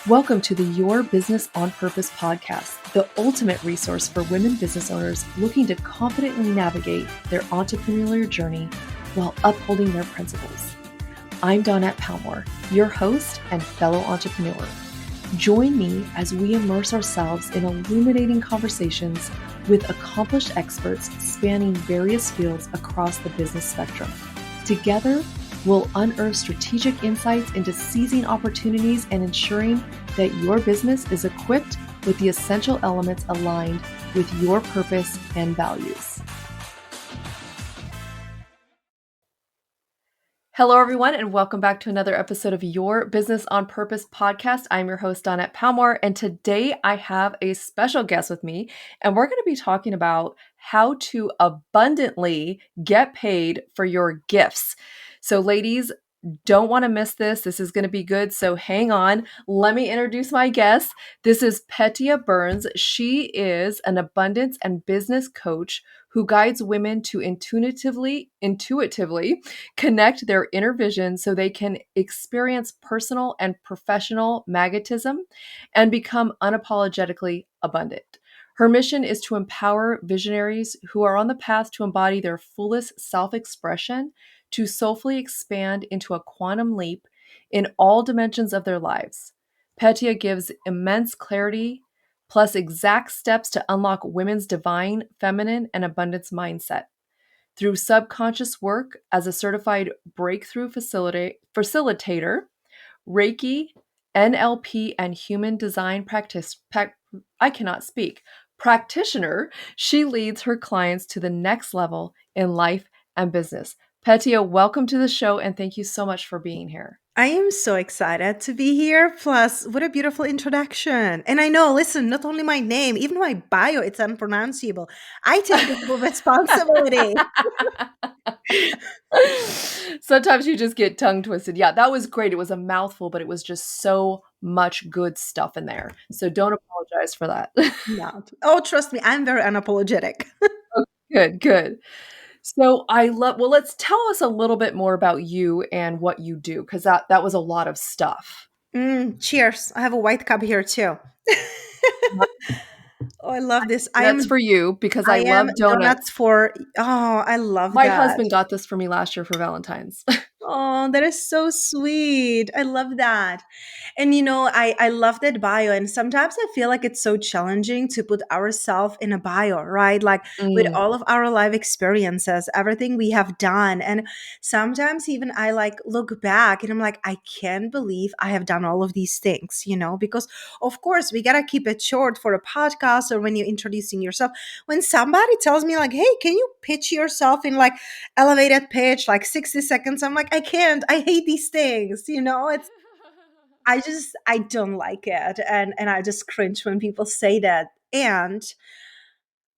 Welcome to the Your Business on Purpose podcast, the ultimate resource for women business owners looking to confidently navigate their entrepreneurial journey while upholding their principles. I'm Dawnette Palmore, your host and fellow entrepreneur. Join me as we immerse ourselves in illuminating conversations with accomplished experts spanning various fields across the business spectrum. Together, we'll unearth strategic insights into seizing opportunities and ensuring that your business is equipped with the essential elements aligned with your purpose and values. Hello, everyone, and welcome back to another episode of Your Business on Purpose podcast. I'm your host, Dawnette Palmore, and today I have a special guest with me, and we're going to be talking about how to abundantly get paid for your gifts. So, ladies, don't want to miss this. This is going to be good. So hang on. Let me introduce my guest. This is Petia Burns. She is an abundance and business coach who guides women to intuitively connect their inner vision so they can experience personal and professional magnetism and become unapologetically abundant. Her mission is to empower visionaries who are on the path to embody their fullest self-expression, to soulfully expand into a quantum leap in all dimensions of their lives. Petia gives immense clarity, plus exact steps to unlock women's divine, feminine, and abundance mindset. Through subconscious work as a certified breakthrough facilitator, Reiki, NLP, and human design practitioner, she leads her clients to the next level in life and business. Petia, welcome to the show, and thank you so much for being here. I am so excited to be here. Plus, what a beautiful introduction. And I know, listen, not only my name, even my bio, it's unpronounceable. I take the full responsibility. Sometimes you just get tongue twisted. Yeah, that was great. It was a mouthful, but it was just so much good stuff in there. So don't apologize for that. No. Oh, trust me, I'm very unapologetic. Good. So let's tell us a little bit more about you and what you do, because that was a lot of stuff. Cheers. I have a white cup here too. Oh, I love this. That's for you because I am love donuts. I love My that. husband got this for me last year for Valentine's. Oh, that is so sweet. I love that. And I love that bio. And sometimes I feel like it's so challenging to put ourselves in a bio, right? Like with all of our life experiences, everything we have done. And sometimes even I like look back and I'm like, I can't believe I have done all of these things, because of course we gotta keep it short for a podcast or when you're introducing yourself. When somebody tells me like, hey, can you pitch yourself in like elevated pitch, like 60 seconds? I'm like, I can't. I hate these things. It's I don't like it. And I just cringe when people say that. And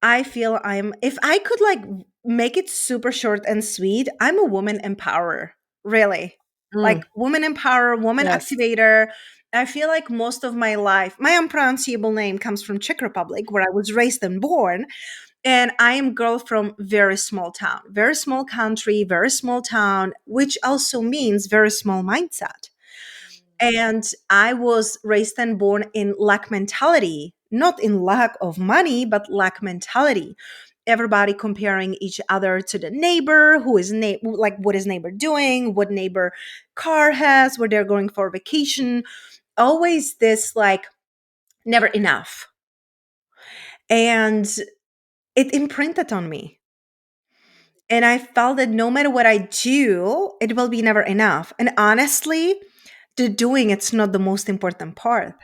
I feel if I could like make it super short and sweet, I'm a woman empowerer, really. Like woman empowerer, woman activator. I feel like most of my life, my unpronounceable name comes from Czech Republic, where I was raised and born. And I am a girl from very small town, very small country, very small town, which also means very small mindset. And I was raised and born in lack mentality, not in lack of money, but lack mentality. Everybody comparing each other to the neighbor, who is like what is neighbor doing, what neighbor car has, where they're going for vacation. Always this like never enough. And it imprinted on me. And I felt that no matter what I do, it will be never enough. And honestly, the doing, it's not the most important part.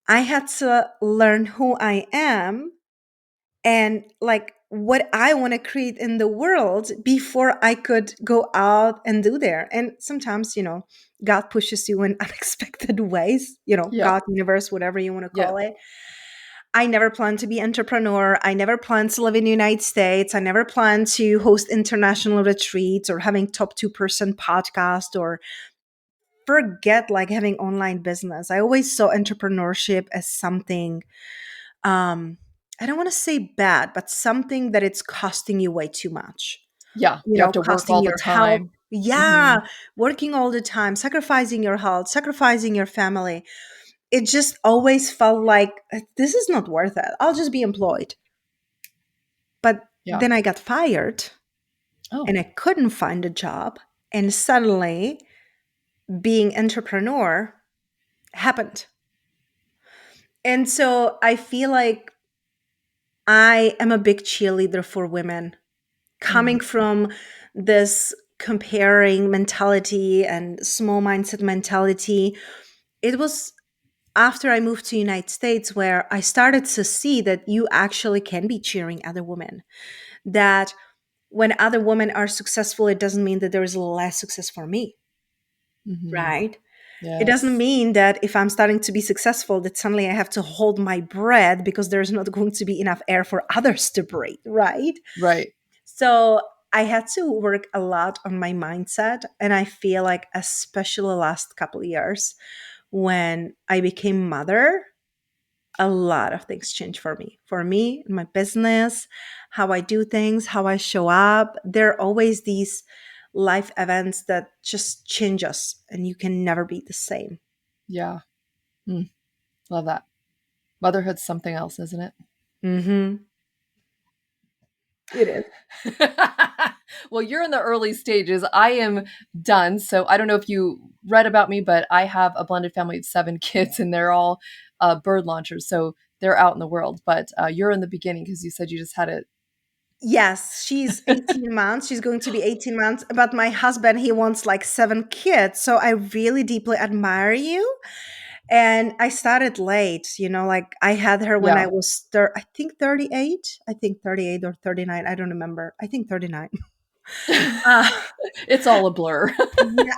I had to learn who I am and like what I want to create in the world before I could go out and do there. And sometimes, God pushes you in unexpected ways, God, universe, whatever you want to call it. I never planned to be entrepreneur. I never planned to live in the United States. I never planned to host international retreats or having top 2% podcast or forget like having online business. I always saw entrepreneurship as something, I don't want to say bad, but something that it's costing you way too much. Yeah, you have to work all the time. Health. Yeah, working all the time, sacrificing your health, sacrificing your family. it just always felt like this is not worth it. I'll just be employed. But Yeah. then I got fired Oh. and I couldn't find a job. And suddenly being entrepreneur happened. And so I feel like I am a big cheerleader for women Mm, coming from this comparing mentality and small mindset mentality. It was after I moved to United States where I started to see that you actually can be cheering other women. That when other women are successful, it doesn't mean that there is less success for me, mhm. right? It doesn't Yes. mean that if I'm starting to be successful, that suddenly I have to hold my breath because there's not going to be enough air for others to breathe, right? Right. So I had to work a lot on my mindset. And I feel like, especially the last couple of years, when I became mother, a lot of things changed for me, my business, how I do things, how I show up. There are always these life events that just change us and you can never be the same. Yeah. Mm, love that. Motherhood's something else, isn't it? Mm-hmm. It is. Well, you're in the early stages. I am done. So I don't know if you read about me, but I have a blended family of 7 kids, and they're all bird launchers. So they're out in the world. But you're in the beginning because you said you just had it. Yes, she's 18 months. She's going to be 18 months. But my husband, he wants like 7 kids. So I really deeply admire you. And I started late, like I had her when I Yeah. was, I think 38. I think 38 or 39. I don't remember. I think 39. Uh, It's all a blur. yeah,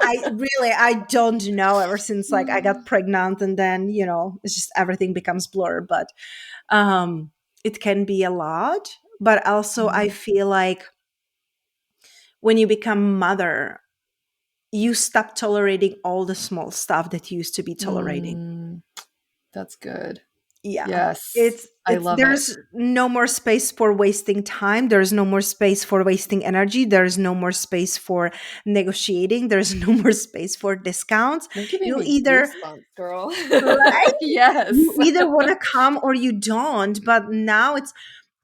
I don't know ever since like I got pregnant and then, it's just everything becomes blur. But um, it can be a lot. But also, I Mhm. feel like when you become mother, you stop tolerating all the small stuff that you used to be tolerating. Mm, that's good. Yeah. Yes. I It's love it. there's no more space for wasting time. There's no more space for wasting energy. There's no more space for negotiating. There's no more space for discounts. You're giving You me either goosebumps, girl. right? You Yes. either want to come or you don't. But now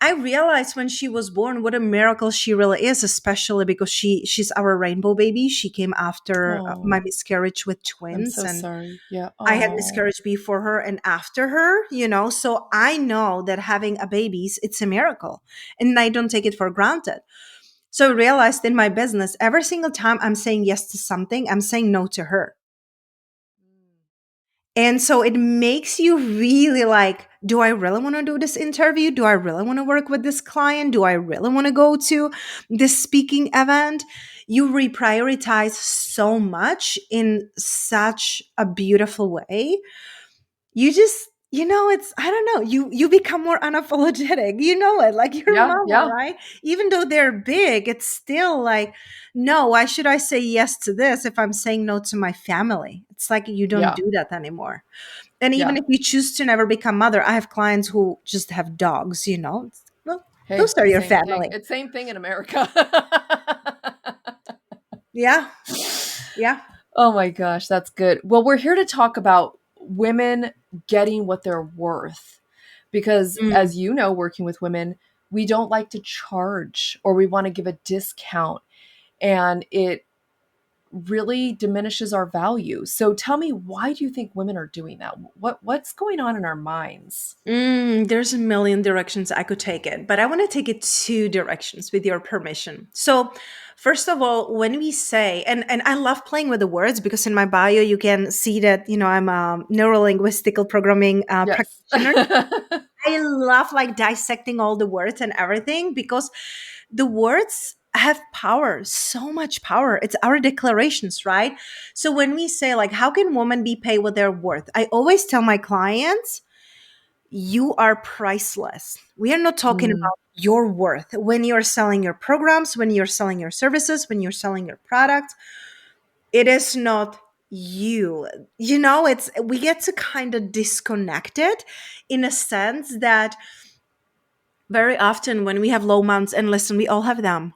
I realized when she was born what a miracle she really is, especially because she's our rainbow baby. She came after my Oh, miscarriage with I'm twins, so and sorry. Yeah. I had Oh, miscarriage before her and after her, so I know that having a baby's it's a miracle and I don't take it for granted. So I realized in my business, every single time I'm saying yes to something, I'm saying no to her. And so it makes you really like, do I really want to do this interview? Do I really want to work with this client? Do I really want to go to this speaking event? You reprioritize so much in such a beautiful way. You just, it's, I don't know, you become more unapologetic. You know it, like your yeah. mama, Yeah. right? Even though they're big, it's still like, no, why should I say yes to this if I'm saying no to my family? It's like you don't Yeah. do that anymore. And even Yeah. if you choose to never become mother, I have clients who just have dogs, well, those Hey, are your same thing. family. It's same thing in America. Yeah. Yeah. Oh my gosh, that's good. Well, we're here to talk about women getting what they're worth. Because Mm. as you know, working with women, we don't like to charge or we want to give a discount. And it really diminishes our value. So tell me, why do you think women are doing that? What's going on in our minds? There's a million directions I could take it, but I want to take it two directions with your permission. So, first of all, when we say, and I love playing with the words because in my bio you can see that I'm a neurolinguistical programming Yes. practitioner. I love like dissecting all the words and everything because the words have power, so much power. It's our declarations, right? So when we say like, how can women be paid what they're worth? I always tell my clients you are priceless. We are not talking Mm, about your worth. When you're selling your programs, when you're selling your services, when you're selling your product, it is not you. It's we get to kind of disconnect it in a sense that very often when we have low months, and listen, we all have them.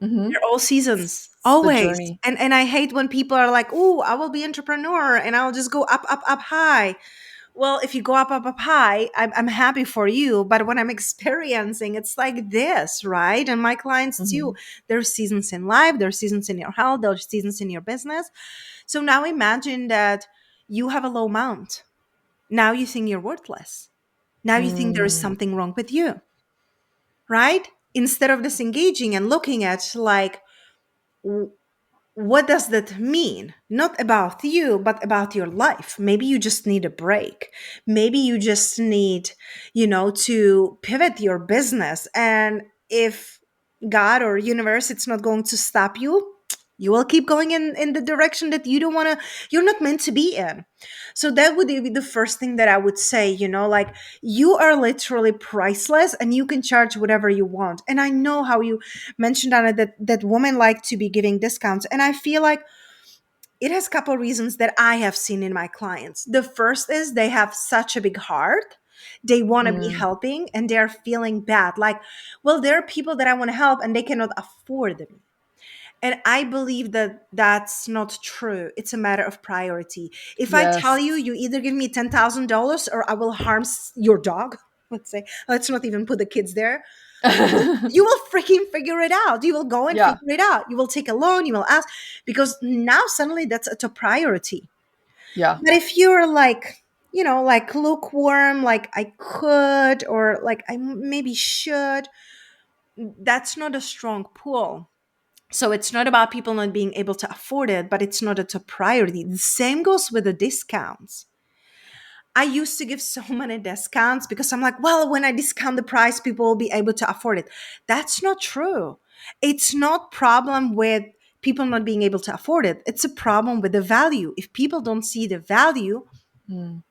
Mhm. They're all seasons, It's the always. journey. And I hate when people are like, "Oh, I will be entrepreneur and I'll just go up, up, up high." Well, if you go up, up, up high, I'm happy for you. But when I'm experiencing, it's like this, right? And my clients too. Mhm. There's seasons in life, there's seasons in your health, there's seasons in your business. So now imagine that you have a low mount. Now you think you're worthless. Now you think there is Mm. something wrong with you, right? Instead of disengaging and looking at like, what does that mean? Not about you, but about your life. Maybe you just need a break. Maybe you just need, to pivot your business. And if God or universe, it's not going to stop you, you will keep going in the direction that you're not meant to be in. So that would be the first thing that I would say, like you are literally priceless and you can charge whatever you want. And I know how you mentioned on it that women like to be giving discounts. And I feel like it has a couple reasons that I have seen in my clients. The first is they have such a big heart. They want to be Mm. helping and they're feeling bad. Like, well, there are people that I want to help and they cannot afford them. And I believe that that's not true. It's a matter of priority. If I tell Yes. you, you either give me $10,000 or I will harm your dog, let's say, let's not even put the kids there. You will freaking figure it out. You will go and Yeah. figure it out. You will take a loan, you will ask, because now suddenly that's a top priority. Yeah. But if you're like, like lukewarm, like I could, or like I maybe should, that's not a strong pull. So it's not about people not being able to afford it, but it's not a top priority. The same goes with the discounts. I used to give so many discounts because I'm like, well, when I discount the price, people will be able to afford it. That's not true. It's not problem with people not being able to afford it. It's a problem with the value. If people don't see the value, Mm.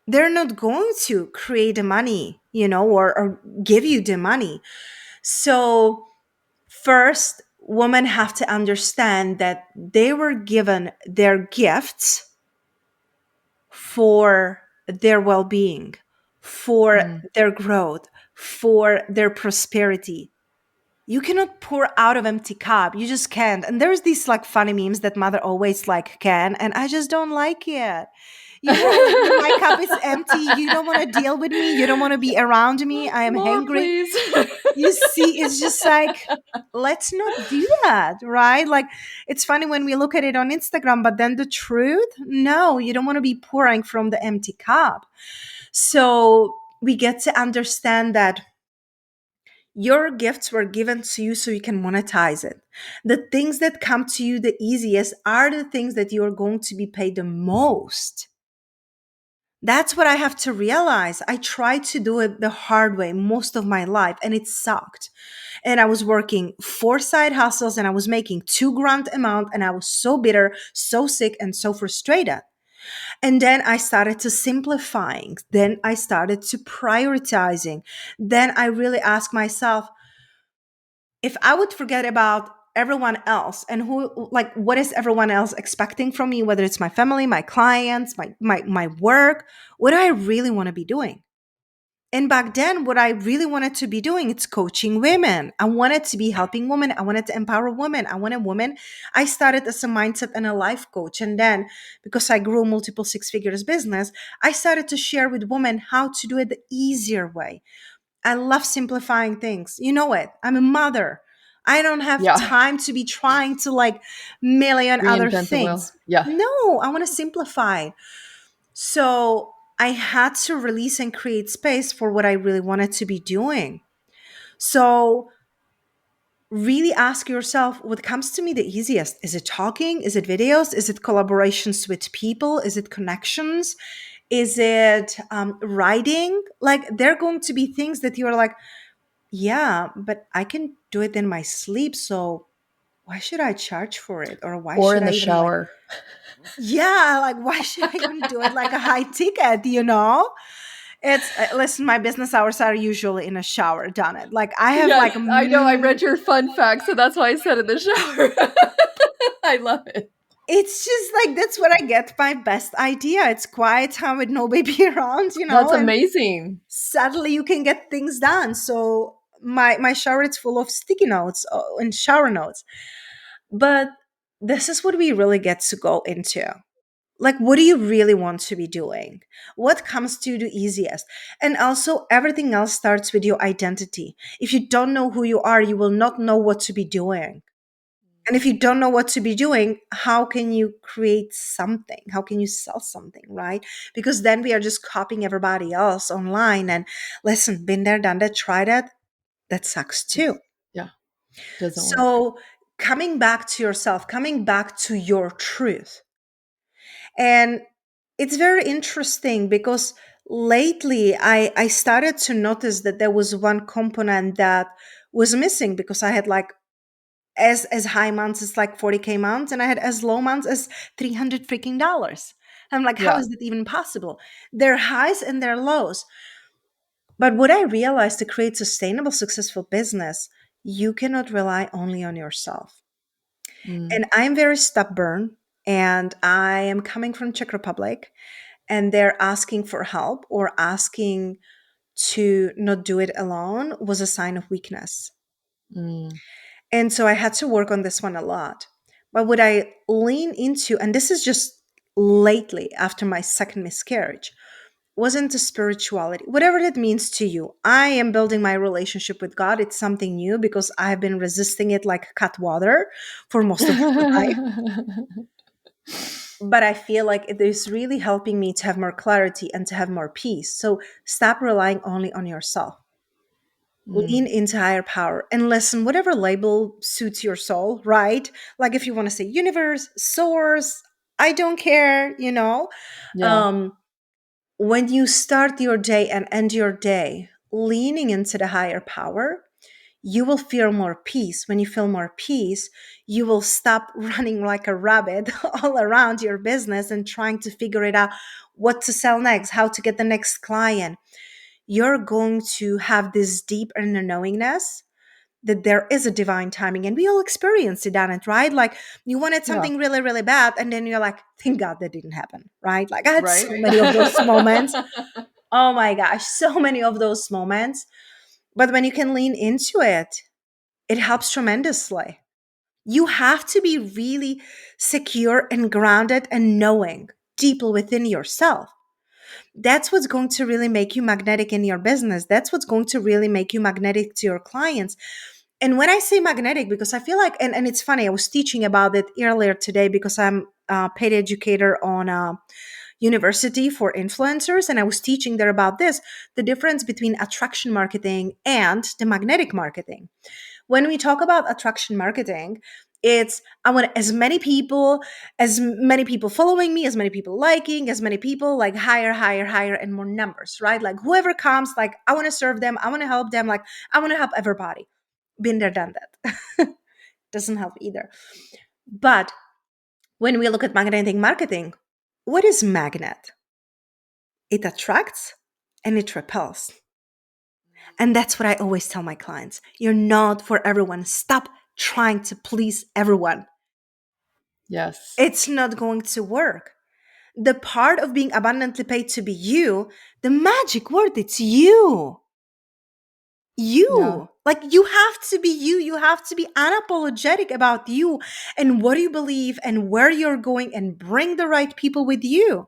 they're not going to create the money, or give you the money. So first, women have to understand that they were given their gifts for their well being, for Mm. their growth, for their prosperity. You cannot pour out of empty cup. You just can't. And there's these like funny memes that mother always like can, and I just don't like it. When my cup is empty, you don't want to deal with me. You don't want to be around me. I am More, hangry. please. You see, it's just like, let's not do that, right? Like, it's funny when we look at it on Instagram, but then the truth, no, you don't want to be pouring from the empty cup. So we get to understand that your gifts were given to you so you can monetize it. The things that come to you the easiest are the things that you're going to be paid the most. That's what I have to realize. I tried to do it the hard way most of my life and it sucked. And I was working 4 side hustles and I was making 2 grand amount and I was so bitter, so sick and so frustrated. And then I started to simplifying. Then I started to prioritizing. Then I really asked myself, if I would forget about everyone else and who, like, what is everyone else expecting from me, whether it's my family, my clients, my work, what do I really want to be doing? And back then, what I really wanted to be doing, it's coaching women. I wanted to be helping women. I wanted to empower women. I wanted women. I started as a mindset and a life coach. And then because I grew multiple 6 figures business, I started to share with women how to do it the easier way. I love simplifying things. You know it. I'm a mother. I don't have Yeah. time to be trying to like million other Reinvent the wheel. things. Yeah. No, I want to simplify. So I had to release and create space for what I really wanted to be doing. So really ask yourself what comes to me the easiest. Is it talking? Is it videos? Is it collaborations with people? Is it connections? Is it writing? Like, they're going to be things that you're like, yeah, but I can do it in my sleep. So why should I charge for it? Or why Or should in I the even like, shower. yeah, like, why should I even do it like a high ticket, It's listen, my business hours are usually in a shower, done it. Like, I have Yes, like, I know. I read your fun fact, so that's why I said in the shower. I love it. it's just like, that's what I get my best idea. It's quiet time with no baby around, That's and amazing. suddenly you can get things done. So my shower is full of sticky notes and shower notes. But this is what we really get to go into. Like, what do you really want to be doing? What comes to you the easiest? And also, everything else starts with your identity. If you don't know who you are, you will not know what to be doing. And if you don't know what to be doing, how can you create something? How can you sell something, right? Because then we are just copying everybody else online. And listen, been there, done that, tried that. That sucks too. Yeah, doesn't work. So, coming back to yourself, coming back to your truth. And it's very interesting because lately I started to notice that there was one component that was missing because I had like as high months as like 40K months, and I had as low months as 300 freaking dollars. I'm like, how Yeah. is that even possible? There are highs and there are lows. But what I realized, to create sustainable, successful business, you cannot rely only on yourself. Mm, And I'm very stubborn, and I am coming from Czech Republic, and they're asking for help or asking to not do it alone was a sign of weakness. mm, And so I had to work on this one a lot. But what I lean into, and this is just lately after my second miscarriage, was into spirituality, whatever that means to you. I am building my relationship with God. It's something new because I've been resisting it like cut water for most of my life. But I feel like it is really helping me to have more clarity and to have more peace. So stop relying only on yourself. Lean mm, into higher power and listen, whatever label suits your soul, right? Like if you want to say universe, source, I don't care. yeah. Um, when you start your day and end your day leaning into the higher power, you will feel more peace. When you feel more peace, you will stop running like a rabbit all around your business and trying to figure it out, what to sell next, how to get the next client. You're going to have this deep inner knowingness that there is a divine timing, and we all experience it on it, right? Like you wanted Yeah. something really, really bad, and then you're like, thank God that didn't happen, right? Like I had Right? so many of those moments. Oh my gosh, so many of those moments. But when you can lean into it, it helps tremendously. You have to be really secure and grounded and knowing deeply within yourself. That's what's going to really make you magnetic in your business. That's what's going to really make you magnetic to your clients. And when I say magnetic, because I feel like, and it's funny, I was teaching about it earlier today because I'm a paid educator on a university for influencers. And I was teaching there about this, the difference between attraction marketing and the magnetic marketing. When we talk about attraction marketing, it's I want as many people following me, as many people liking, as many people like higher, higher, higher, and more numbers, right? Like whoever comes, like I want to serve them, I want to help them, like I want to help everybody. Been there, done that. Doesn't help either. But when we look at magnetic marketing, what is magnet? It attracts and it repels. And that's what I always tell my clients. You're not for everyone. Stop trying to please everyone. Yes. It's not going to work. The part of being abundantly paid to be you, the magic word, it's you. Yeah. You. Like you have to be you. You have to be unapologetic about you and what you believe and where you're going, and bring the right people with you.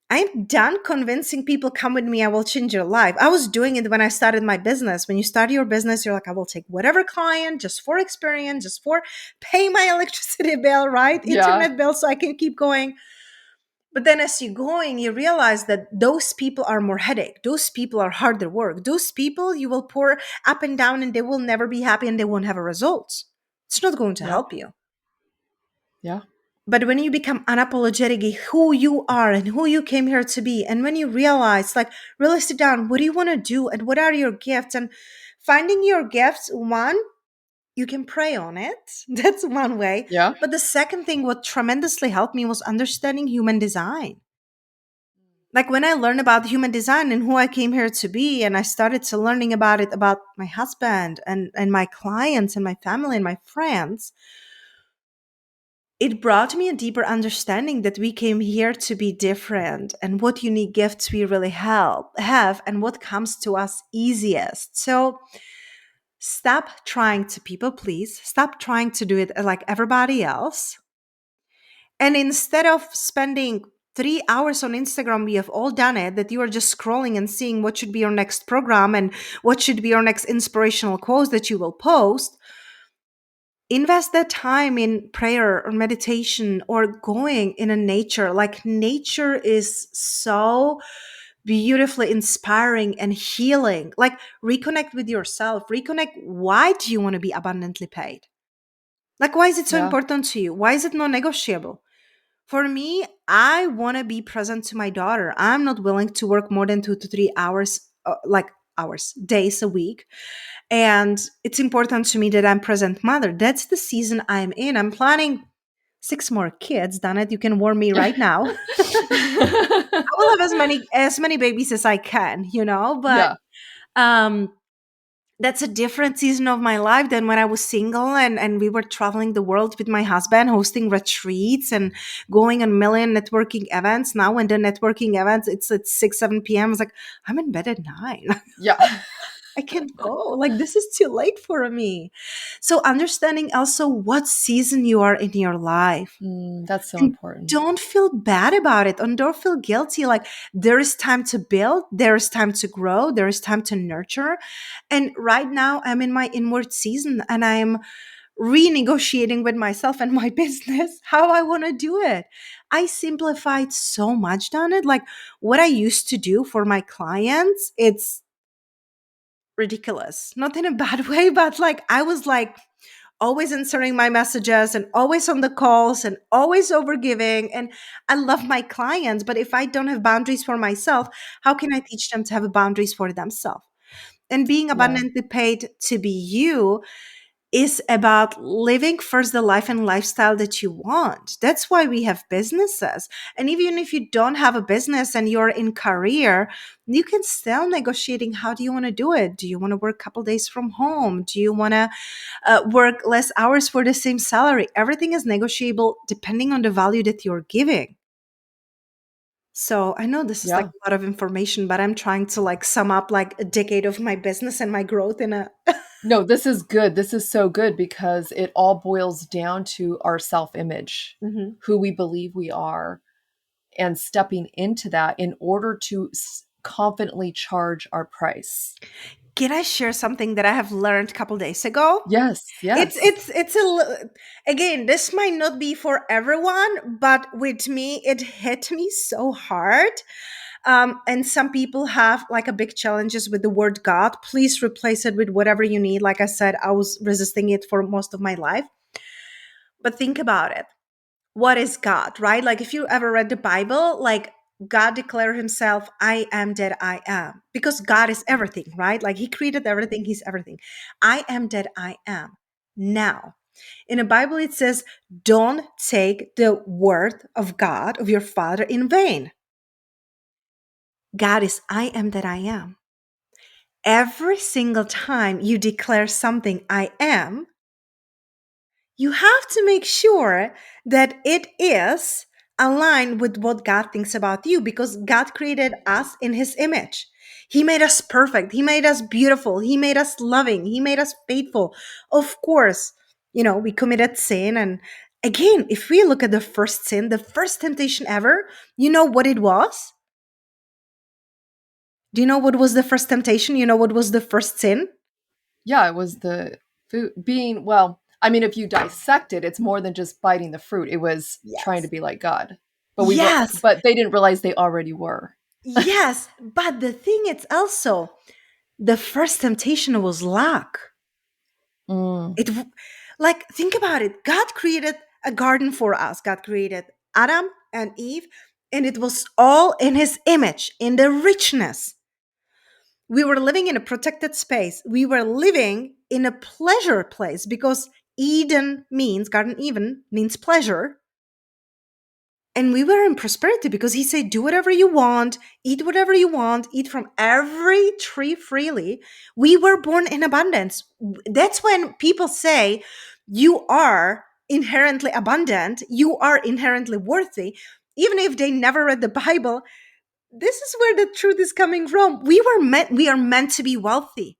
I'm done convincing people, come with me, I will change your life. I was doing it when I started my business. When you start your business, you're like, I will take whatever client just for experience, just for pay my electricity bill, right? Yeah. Internet bill, so I can keep going. But then as you're going, you realize that those people are more headache. Those people are harder work. Those people you will pour up and down and they will never be happy and they won't have a result. It's not going to Yeah. help you. Yeah. But when you become unapologetic who you are and who you came here to be, and when you realize, like, really sit down, what do you want to do and what are your gifts? And finding your gifts, one, you can pray on it. That's one way. Yeah. But the second thing, what tremendously helped me was understanding human design. Like when I learned about human design and who I came here to be, and I started to learning about it about my husband and my clients and my family and my friends, It brought me a deeper understanding that we came here to be different and what unique gifts we really have and what comes to us easiest. So stop trying to people please, stop trying to do it like everybody else. And instead of spending 3 hours on Instagram, we have all done it, that you are just scrolling and seeing what should be your next program and what should be your next inspirational quotes that you will post. Invest that time in prayer or meditation or going in a nature. Like nature is so beautifully inspiring and healing. Like reconnect with yourself, reconnect. Why do you want to be abundantly paid? Like, why is it so Yeah. important to you? Why is it non negotiable? For me, I want to be present to my daughter. I'm not willing to work more than 2 to 3 hours, days a week. And it's important to me that I'm present mother. That's the season I'm in. I'm planning 6 more kids. Done it. You can warn me right now. I will have as many babies as I can, but Yeah. um that's a different season of my life than when I was single and we were traveling the world with my husband, hosting retreats and going on million networking events. Now, when the networking events, it's at 6, 7 p.m. I was like, I'm in bed at 9. Yeah. I can't go. Like, this is too late for me. So, understanding also what season you are in your life. That's so And important. don't feel bad about it and don't feel guilty. Like, there is time to build, there is time to grow, there is time to nurture. And right now, I'm in my inward season and I'm renegotiating with myself and my business how I want to do it. I simplified so much, done it. Like, what I used to do for my clients, it's ridiculous. Not in a bad way, but like, I was like, always answering my messages and always on the calls and always overgiving. And I love my clients, but if I don't have boundaries for myself, how can I teach them to have boundaries for themselves? And being Yeah. abundantly paid to be you is about living first the life and lifestyle that you want. That's why we have businesses. And even if you don't have a business and you're in career, you can still negotiating how do you want to do it? Do you want to work a couple days from home? Do you want to work less hours for the same salary? Everything is negotiable depending on the value that you're giving. So I know this is like Yeah. a lot of information, but I'm trying to like sum up like a decade of my business and my growth in a No, this is good. This is so good because it all boils down to our self-image, Mhm. who we believe we are, and stepping into that in order to confidently charge our price. Can I share something that I have learned a couple days ago? Yes, It's yes. it's it's again, this might not be for everyone, but with me it hit me so hard. And some people have like a big challenges with the word God. Please replace it with whatever you need. Like I said, I was resisting it for most of my life. But think about it. What is God, right? Like if you ever read the Bible, like God declared himself, I am that I am. Because God is everything, right? Like he created everything, he's everything. I am that I am. Now, in the Bible, it says, don't take the word of God, of your Father, in vain. God is I am that I am. Every single time you declare something I am, you have to make sure that it is aligned with what God thinks about you because God created us in his image. He made us perfect. He made us beautiful. He made us loving. He made us faithful. Of course, we committed sin. And again, if we look at the first sin, the first temptation ever, you know what it was? Do you know what was the first temptation? You know what was the first sin? Yeah, it was the food being, well, I mean, if you dissect it, it's more than just biting the fruit. It was trying to Yes. be like God. Yes. But they didn't realize they already were. Yes. But the thing is also, the first temptation was luck. Mm, Like, think about it. God created a garden for us. God created Adam and Eve, and it was all in his image, in the richness. We were living in a protected space. We were living in a pleasure place because Garden Eden means pleasure. And we were in prosperity because he said, do whatever you want, eat whatever you want, eat from every tree freely. We were born in abundance. That's when people say, you are inherently abundant, you are inherently worthy. Even if they never read the Bible, this is where the truth is coming from. We are meant to be wealthy.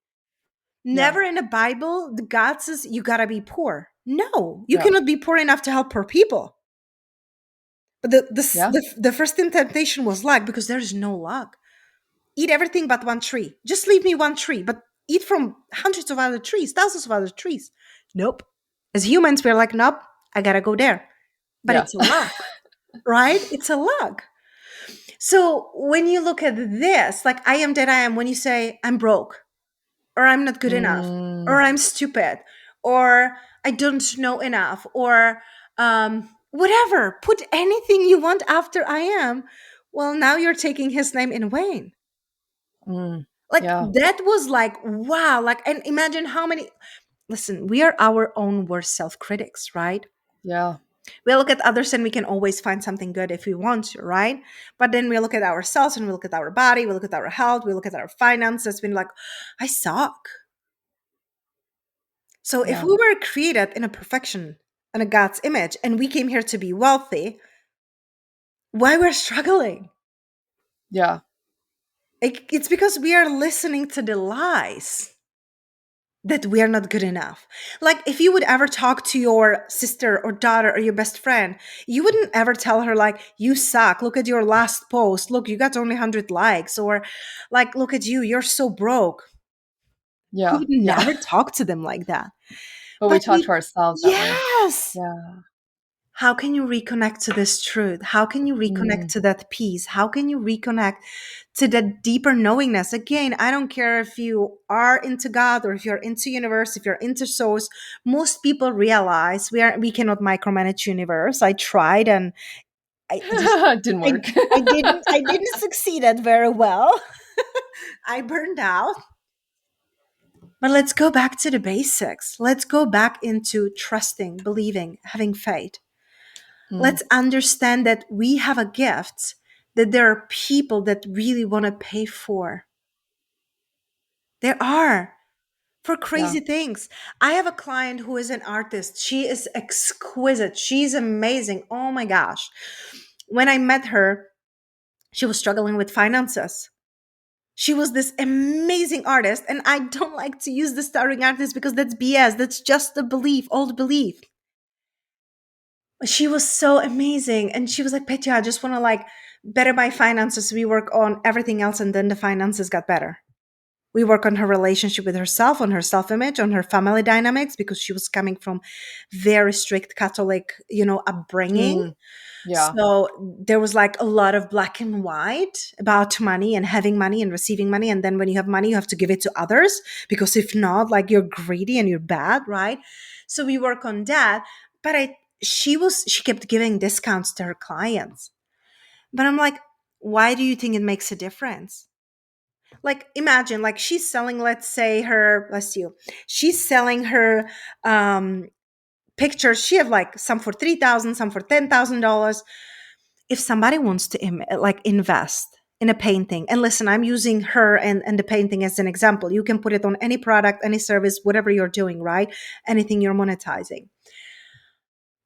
Yeah. Never in the Bible, the God says you gotta be poor. No, you Yeah. cannot be poor enough to help poor people. But Yeah. the first temptation was luck, because there is no luck. Eat everything but one tree. Just leave me one tree, but eat from hundreds of other trees, thousands of other trees. Nope. As humans, we're like, nope, I gotta go there. But Yeah. it's a luck, right? It's a luck. So when you look at this, like I am that I am, when you say I'm broke, or I'm not good enough, or Mm, I'm stupid, or I don't know enough, or whatever, put anything you want after I am. Well, now you're taking his name in vain. mm, Like yeah. that was like, wow. Like, and imagine how many, listen, we are our own worst self critics, right? Yeah. We look at others and we can always find something good if we want to, right? But then we look at ourselves and we look at our body, we look at our health, we look at our finances, we're like, I suck. So if Yeah. we were created in a perfection and a God's image and we came here to be wealthy, why we're struggling? Yeah. It's because we are listening to the lies that we are not good enough. Like if you would ever talk to your sister or daughter or your best friend, you wouldn't ever tell her like, you suck, look at your last post, look, you got only 100 likes, or like, look at you, you're so broke. We Yeah. would Yeah. never talk to them like that. But we But talk to we, ourselves that way. yes. Yeah. How can you reconnect to this truth? How can you reconnect Mm. to that peace? How can you reconnect to that deeper knowingness? Again, I don't care if you are into God or if you're into universe, if you're into source. Most people realize we cannot micromanage universe. I tried and I just Didn't I work. I didn't succeed at very well. I burned out. But let's go back to the basics. Let's go back into trusting, believing, having faith. Mm, Let's understand that we have a gift that there are people that really want to pay for. There are, for yeah. crazy things. I have a client who is an artist. She is exquisite. She's amazing. Oh my gosh. When I met her, she was struggling with finances. She was this amazing artist. And I don't like to use the starving artist because that's BS. That's just a belief, old belief. She was so amazing. And she was like, Petya, I just want to like better my finances. We work on everything else. And then the finances got better. We work on her relationship with herself, on her self-image, on her family dynamics, because she was coming from very strict Catholic, upbringing. Mm, yeah. So there was like a lot of black and white about money and having money and receiving money. And then when you have money, you have to give it to others, because if not, like you're greedy and you're bad, right? So we work on that. But she kept giving discounts to her clients. But I'm like, why do you think it makes a difference? Like imagine like she's selling, let's say her, bless you, she's selling her um pictures. She have like some for 3,000, some for $10,000. If somebody wants to like invest in a painting, and listen, I'm using her and the painting as an example. You can put it on any product, any service, whatever you're doing, right? Anything you're monetizing.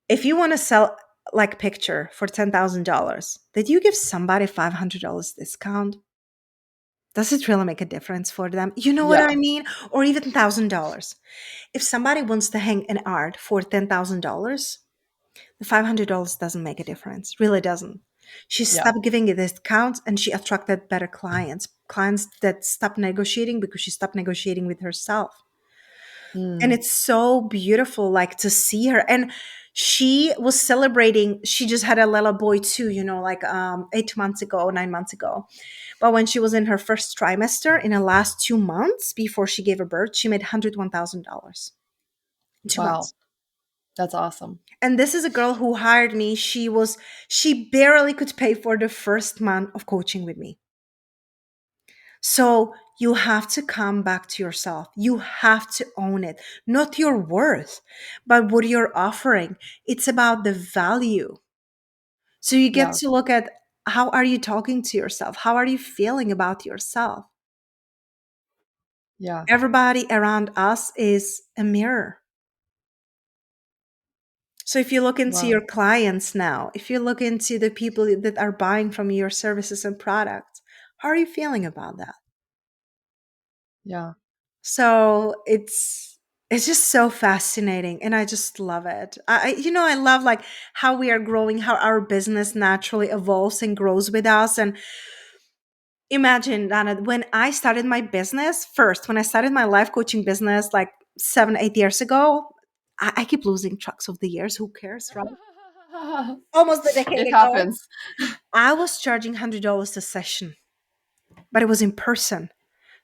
If you want to sell like picture for $10,000, did you give somebody $500 discount? Does it really make a difference for them? You know what I Yeah. mean? Or even $1,000. If somebody wants to hang an art for $10,000, the $500 doesn't make a difference. Really doesn't. She Yeah. stopped giving a discount and she attracted better clients. Clients that stopped negotiating because she stopped negotiating with herself. And Mm, it's so beautiful, like to see her. And she was celebrating, she just had a little boy too, 8 months ago, 9 months ago. But when she was in her first trimester, in the last 2 months before she gave a birth, she made $101,000. 2 months. wow. That's awesome. And this is a girl who hired me. She barely could pay for the first month of coaching with me. So you have to come back to yourself. You have to own it. Not your worth, but what you're offering. It's about the value. So you get Yeah. to look at, how are you talking to yourself? How are you feeling about yourself? Yeah. Everybody around us is a mirror. So if you look into Wow. your clients now, if you look into the people that are buying from your services and products, how are you feeling about that? Yeah. So it's just so fascinating and I just love it. I love like how we are growing, how our business naturally evolves and grows with us. And imagine, Dana, when I started my business first, when I started my life coaching business like 7, 8 years ago, I keep losing tracks of the years. Who cares, right? Almost a decade It ago, happens. I was charging $100 a session, but it was in person.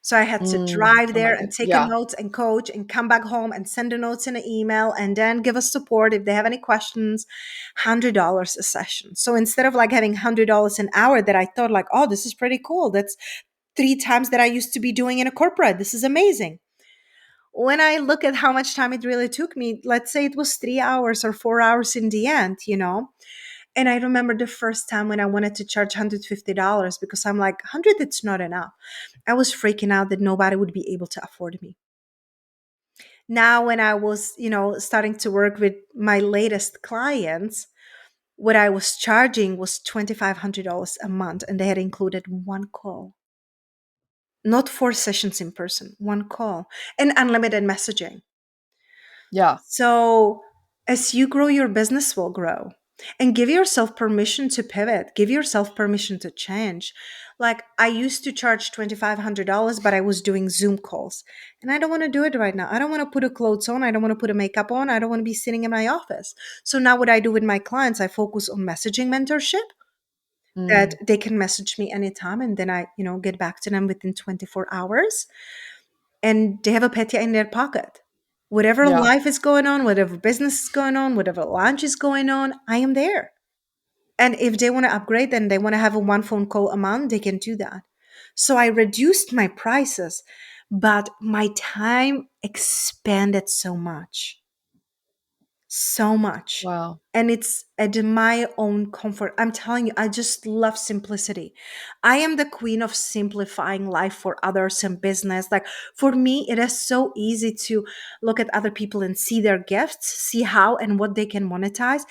So I had to drive Oh there my and god. take a Yeah. notes and coach and come back home and send the notes in an email and then give us support if they have any questions. $100 a session. So instead of like having $100 an hour that I thought like, oh, this is pretty cool. That's 3 times that I used to be doing in a corporate. This is amazing. When I look at how much time it really took me, let's say it was 3 hours or 4 hours in the end, and I remember the first time when I wanted to charge $150 because I'm like, 100, it's not enough. I was freaking out that nobody would be able to afford me. Now, when I was, starting to work with my latest clients, what I was charging was $2,500 a month, and they had included one call, not 4 sessions in person, one call, and unlimited messaging. Yeah. So as you grow, your business will grow. And give yourself permission to pivot, give yourself permission to change. Like I used to charge $2,500, but I was doing Zoom calls. And I don't want to do it right now. I don't want to put a clothes on. I don't want to put a makeup on. I don't want to be sitting in my office. So now what I do with my clients, I focus on messaging mentorship that Mm. they can message me anytime. And then I, get back to them within 24 hours and they have a Petia in their pocket. Whatever Yeah. life is going on, whatever business is going on, whatever lunch is going on, I am there. And if they want to upgrade, then they want to have a one phone call a month, they can do that. So I reduced my prices, but my time expanded so much. Wow. And it's at my own comfort. I'm telling you, I just love simplicity. I am the queen of simplifying life for others and business. Like for me, it is so easy to look at other people and see their gifts, see how and what they can monetize,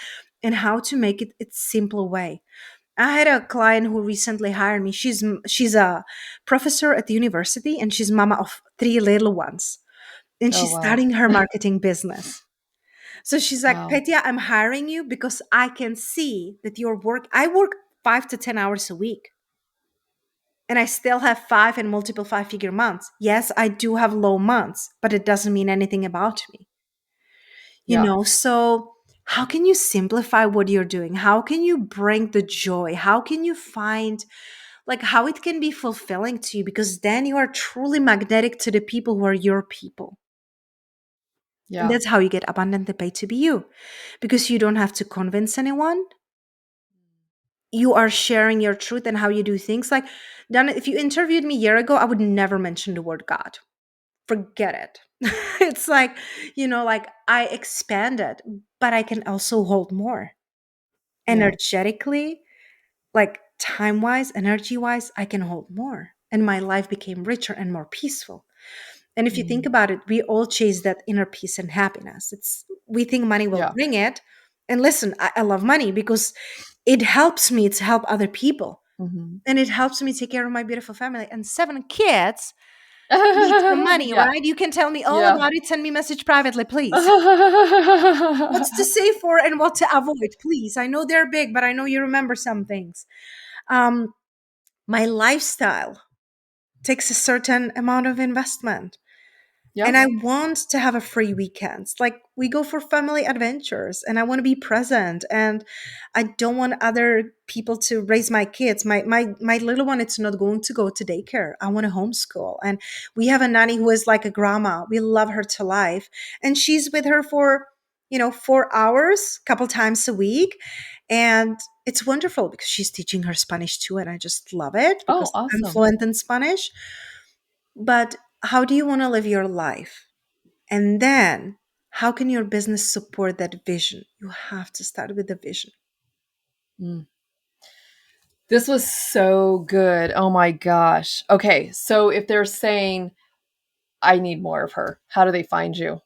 and how to make it its simple way. I had a client who recently hired me. She's a professor at the university and she's mama of 3 little ones. And Oh she's wow. starting her marketing business. So she's like, Wow. Petia, I'm hiring you because I can see that I work 5 to 10 hours a week and I still have 5 and multiple 5 figure months. Yes, I do have low months, but it doesn't mean anything about me. Yeah. So how can you simplify what you're doing? How can you bring the joy? How can you find like how it can be fulfilling to you? Because then you are truly magnetic to the people who are your people. And Yeah. that's how you get abundantly paid to be you because you don't have to convince anyone. You are sharing your truth and how you do things. Like, Donna, if you interviewed me a year ago, I would never mention the word God. Forget it. It's like, like I expanded, but I can also hold more Yeah. energetically, like time wise, energy wise, I can hold more. And my life became richer and more peaceful. And if you think Mm. about it, we all chase that inner peace and happiness. We think money will Yeah. bring it. And listen, I love money because it helps me to help other people. Mhm. And it helps me take care of my beautiful family. And 7 kids need some money, Yeah. right? You can tell me all Yeah. about it. Send me a message privately, please. What's to save for and what to avoid, please. I know they're big, but I know you remember some things. Um, my lifestyle takes a certain amount of investment. And Yep. I want to have a free weekends. Like we go for family adventures and I want to be present and I don't want other people to raise my kids. My little one, it's not going to go to daycare. I want to homeschool. And we have a nanny who is like a grandma. We love her to life. And she's with her for, 4 hours, couple times a week. And it's wonderful because she's teaching her Spanish too. And I just love it Oh, because I'm awesome. fluent in Spanish. But how do you want to live your life? And then, how can your business support that vision? You have to start with the vision. Mm. This was so good. Oh my gosh. Okay, so if they're saying, "I need more of her," how do they find you?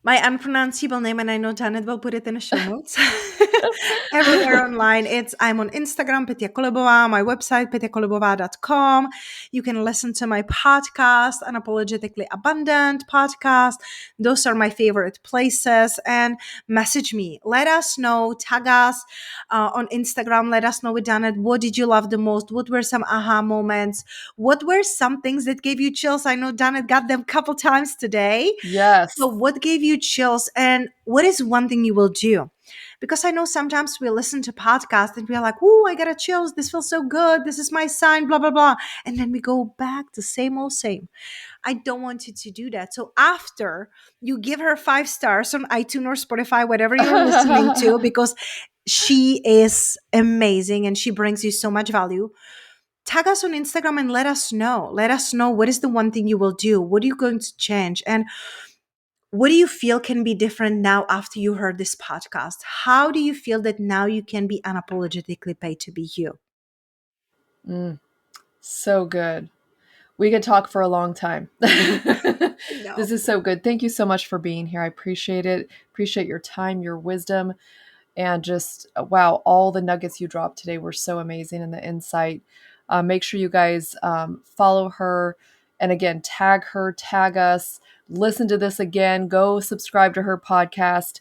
My unpronounceable name, and I know Janet will put it in the show notes. Everywhere online. I'm on Instagram, Petia Kolibova, my website, petiakolibova.com. You can listen to my podcast, Unapologetically Abundant podcast. Those are my favorite places. And message me. Let us know, tag us on Instagram. Let us know with Janet, what did you love the most? What were some aha moments? What were some things that gave you chills? I know Janet got them a couple times today. So, Yes. what gave you chills, and what is one thing you will do? Because I know sometimes we listen to podcasts and we're like, "Oh, I got a chills. This feels so good. This is my sign." Blah blah blah, and then we go back to same old same. I don't want you to do that. So after you give her 5 stars on iTunes or Spotify, whatever you're listening to, because she is amazing and she brings you so much value. Tag us on Instagram and let us know. Let us know what is the one thing you will do. What are you going to change? And what do you feel can be different now after you heard this podcast? How do you feel that now you can be unapologetically paid to be you? Mm, so good. We could talk for a long time. I know. This is so good. Thank you so much for being here. I appreciate it. Appreciate your time, your wisdom, and just wow, all the nuggets you dropped today were so amazing and the insight. Make sure you guys follow her, and again, tag her, tag us, listen to this again, go subscribe to her podcast.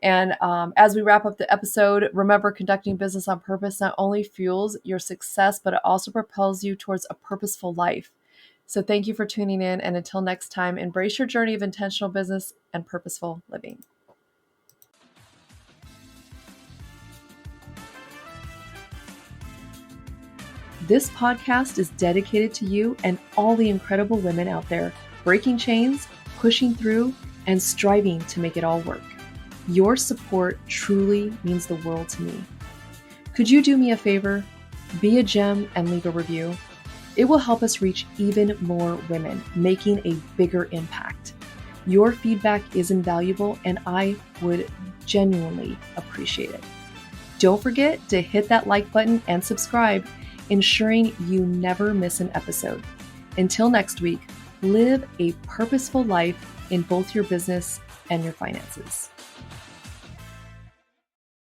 And as we wrap up the episode, remember, conducting business on purpose not only fuels your success, but it also propels you towards a purposeful life. So thank you for tuning in. And until next time, embrace your journey of intentional business and purposeful living. This podcast is dedicated to you and all the incredible women out there breaking chains, pushing through, and striving to make it all work. Your support truly means the world to me. Could you do me a favor? Be a gem and leave a review. It will help us reach even more women, making a bigger impact. Your feedback is invaluable, and I would genuinely appreciate it. Don't forget to hit that like button and subscribe, ensuring you never miss an episode. Until next week, live a purposeful life in both your business and your finances.